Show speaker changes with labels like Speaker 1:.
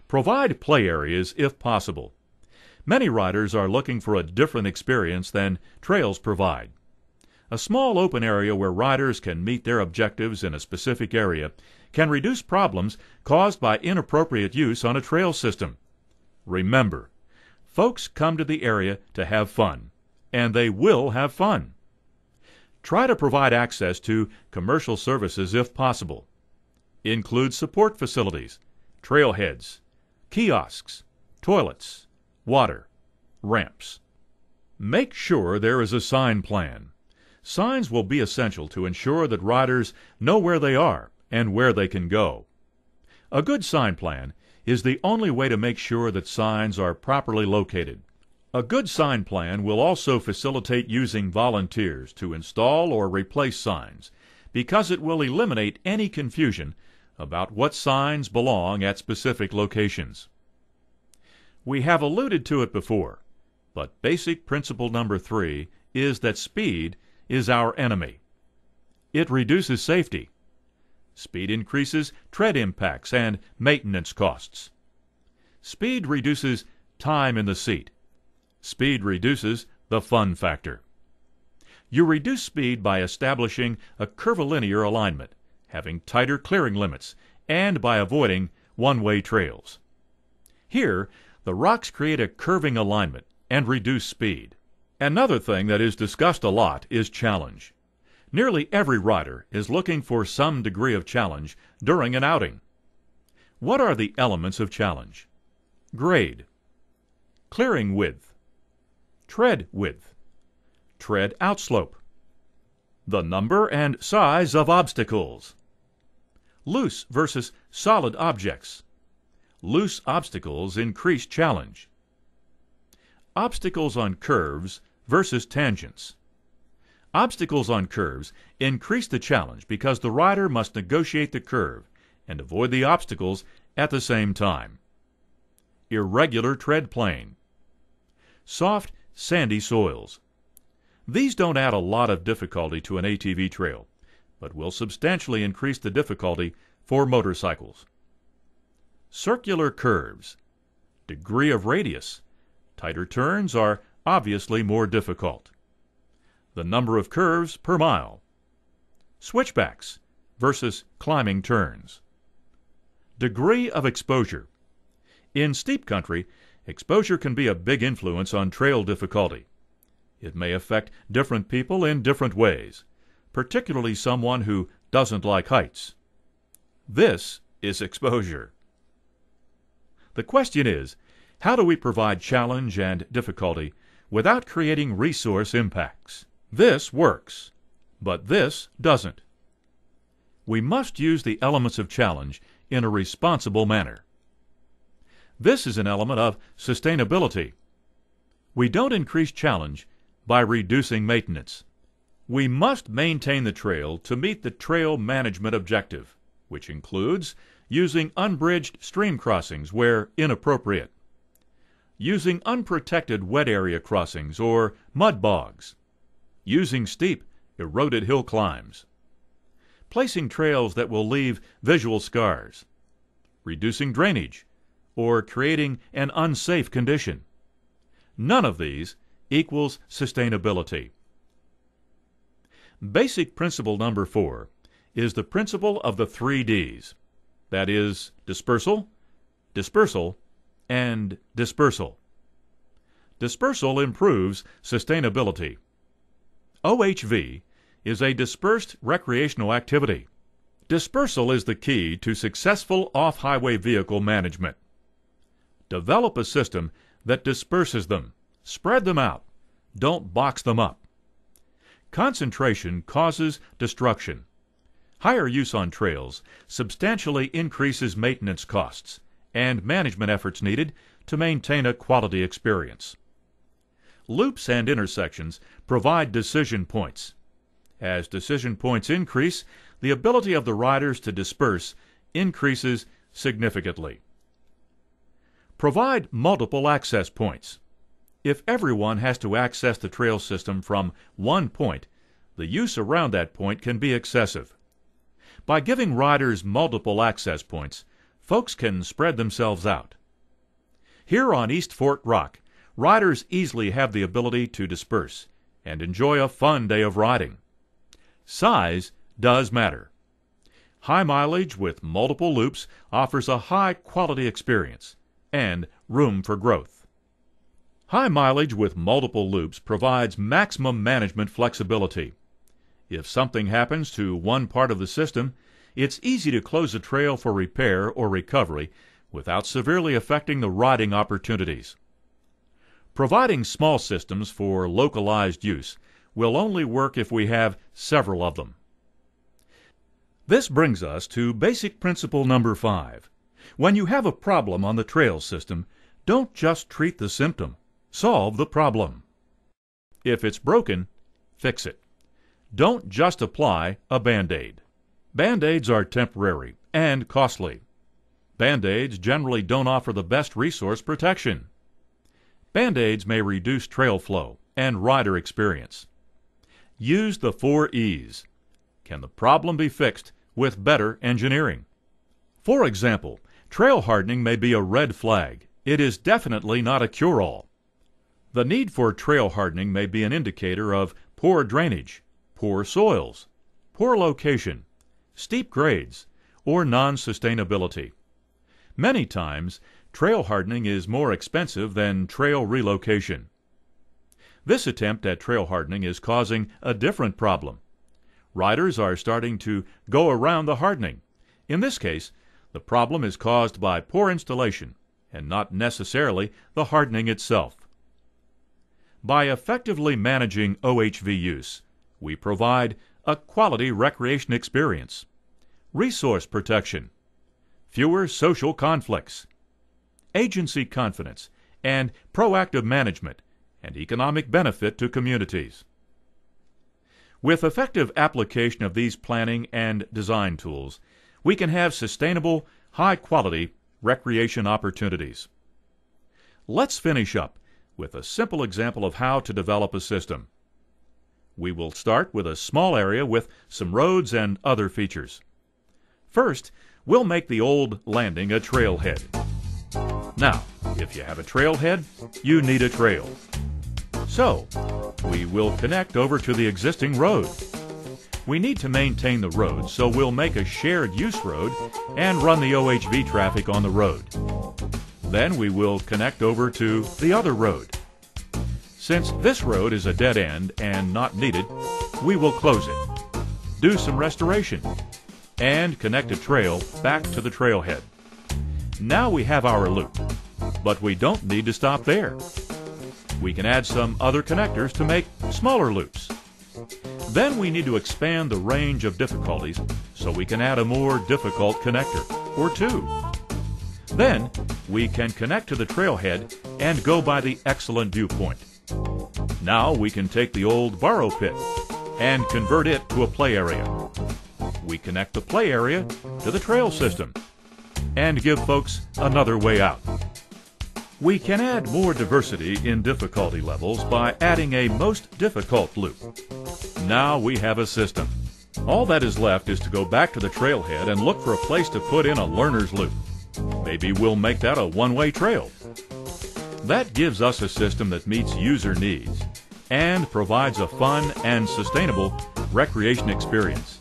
Speaker 1: Provide play areas if possible. Many riders are looking for a different experience than trails provide. A small open area where riders can meet their objectives in a specific area can reduce problems caused by inappropriate use on a trail system. Remember, folks come to the area to have fun, and they will have fun. Try to provide access to commercial services if possible. Include support facilities, trailheads, kiosks, toilets, water, ramps. Make sure there is a sign plan. Signs will be essential to ensure that riders know where they are and where they can go. A good sign plan is the only way to make sure that signs are properly located. A good sign plan will also facilitate using volunteers to install or replace signs, because it will eliminate any confusion about what signs belong at specific locations. We have alluded to it before, but basic principle number 3 is that speed is our enemy. It reduces safety. Speed increases tread impacts and maintenance costs. Speed reduces time in the seat. Speed reduces the fun factor. You reduce speed by establishing a curvilinear alignment, having tighter clearing limits, and by avoiding one-way trails. Here, the rocks create a curving alignment and reduce speed. Another thing that is discussed a lot is challenge. Nearly every rider is looking for some degree of challenge during an outing. What are the elements of challenge? Grade, clearing width, tread width, tread outslope, the number and size of obstacles, loose versus solid objects. Loose obstacles increase challenge. Obstacles on curves versus tangents. Obstacles on curves increase the challenge because the rider must negotiate the curve and avoid the obstacles at the same time. Irregular tread plane. Soft, sandy soils. These don't add a lot of difficulty to an ATV trail, but will substantially increase the difficulty for motorcycles. Circular curves. Degree of radius. Tighter turns are obviously more difficult. The number of curves per mile. Switchbacks versus climbing turns. Degree of exposure. In steep country, exposure can be a big influence on trail difficulty. It may affect different people in different ways, particularly someone who doesn't like heights. This is exposure. The question is, how do we provide challenge and difficulty without creating resource impacts? This works, but this doesn't. We must use the elements of challenge in a responsible manner. This is an element of sustainability. We don't increase challenge by reducing maintenance. We must maintain the trail to meet the trail management objective, which includes using unbridged stream crossings where inappropriate, using unprotected wet area crossings or mud bogs, using steep, eroded hill climbs, placing trails that will leave visual scars, reducing drainage, or creating an unsafe condition. None of these equals sustainability. Basic principle number 4 is the principle of the 3 Ds. That is, dispersal, dispersal, and dispersal. Dispersal improves sustainability. OHV is a dispersed recreational activity. Dispersal is the key to successful off-highway vehicle management. Develop a system that disperses them. Spread them out. Don't box them up. Concentration causes destruction. Higher use on trails substantially increases maintenance costs and management efforts needed to maintain a quality experience. Loops and intersections provide decision points. As decision points increase, the ability of the riders to disperse increases significantly. Provide multiple access points. If everyone has to access the trail system from one point, the use around that point can be excessive. By giving riders multiple access points, folks can spread themselves out, Here on East Fork Rock, riders easily have the ability to disperse and enjoy a fun day of riding. Size does matter. High mileage with multiple loops offers a high-quality experience and room for growth. High mileage with multiple loops provides maximum management flexibility. If something happens to one part of the system, it's easy to close a trail for repair or recovery without severely affecting the riding opportunities. Providing small systems for localized use will only work if we have several of them. This brings us to basic principle number 5. When you have a problem on the trail system, don't just treat the symptom. Solve the problem. If it's broken, fix it. Don't just apply a Band-Aid. Band-Aids are temporary and costly. Band-Aids generally don't offer the best resource protection. Band-Aids may reduce trail flow and rider experience. Use the 4 E's. Can the problem be fixed with better engineering? For example, trail hardening may be a red flag. It is definitely not a cure-all. The need for trail hardening may be an indicator of poor drainage, poor soils, poor location, steep grades, or non-sustainability. Many times, trail hardening is more expensive than trail relocation. This attempt at trail hardening is causing a different problem. Riders are starting to go around the hardening. In this case, the problem is caused by poor installation and not necessarily the hardening itself. By effectively managing OHV use, we provide a quality recreation experience, resource protection, fewer social conflicts, agency confidence, and proactive management and economic benefit to communities. With effective application of these planning and design tools, we can have sustainable, high-quality recreation opportunities. Let's finish up with a simple example of how to develop a system. We will start with a small area with some roads and other features. First, we'll make the old landing a trailhead. Now, if you have a trailhead, you need a trail. So, we will connect over to the existing road. We need to maintain the road, so we'll make a shared use road and run the OHV traffic on the road. Then we will connect over to the other road. Since this road is a dead end and not needed, we will close it, do some restoration, and connect a trail back to the trailhead. Now we have our loop, but we don't need to stop there. We can add some other connectors to make smaller loops. Then we need to expand the range of difficulties so we can add a more difficult connector, or 2. Then we can connect to the trailhead and go by the excellent viewpoint. Now we can take the old borrow pit and convert it to a play area. We connect the play area to the trail system and give folks another way out. We can add more diversity in difficulty levels by adding a most difficult loop. Now we have a system. All that is left is to go back to the trailhead and look for a place to put in a learner's loop. Maybe we'll make that a one-way trail. That gives us a system that meets user needs and provides a fun and sustainable recreation experience.